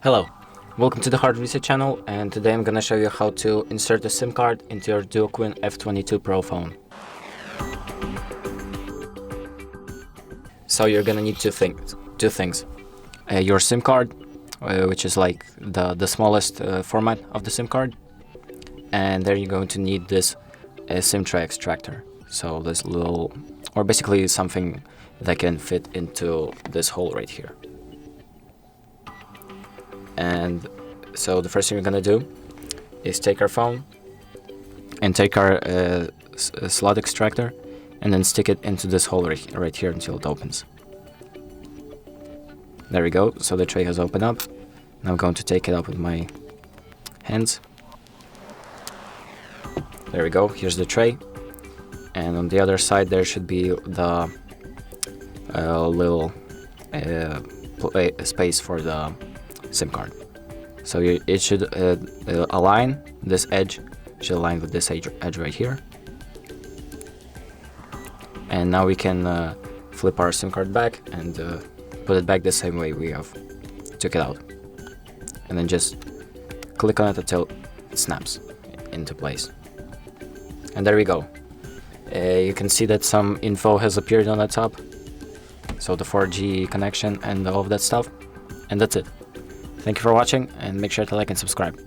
Hello, welcome to the Hard Reset channel, and today I'm gonna show you how to insert a SIM card into your DUOQIN F22 Pro phone. So you're gonna need two things. Your SIM card, which is like the smallest format of the SIM card, and then you're going to need this SIM tray extractor. So this little, or basically something that can fit into this hole right here. And so the first thing we're gonna do is take our phone and take our slot extractor and then stick it into this hole right here until it opens. There we go, so the tray has opened up. Now I'm going to take it out with my hands. There we go, here's the tray. And on the other side there should be the little space for the SIM card. So it should align, this edge should align with this edge right here. And now we can flip our SIM card back and put it back the same way we have took it out. And then just click on it until it snaps into place. And there we go. You can see that some info has appeared on the top. So the 4G connection and all of that stuff. And that's it. Thank you for watching, and make sure to like and subscribe.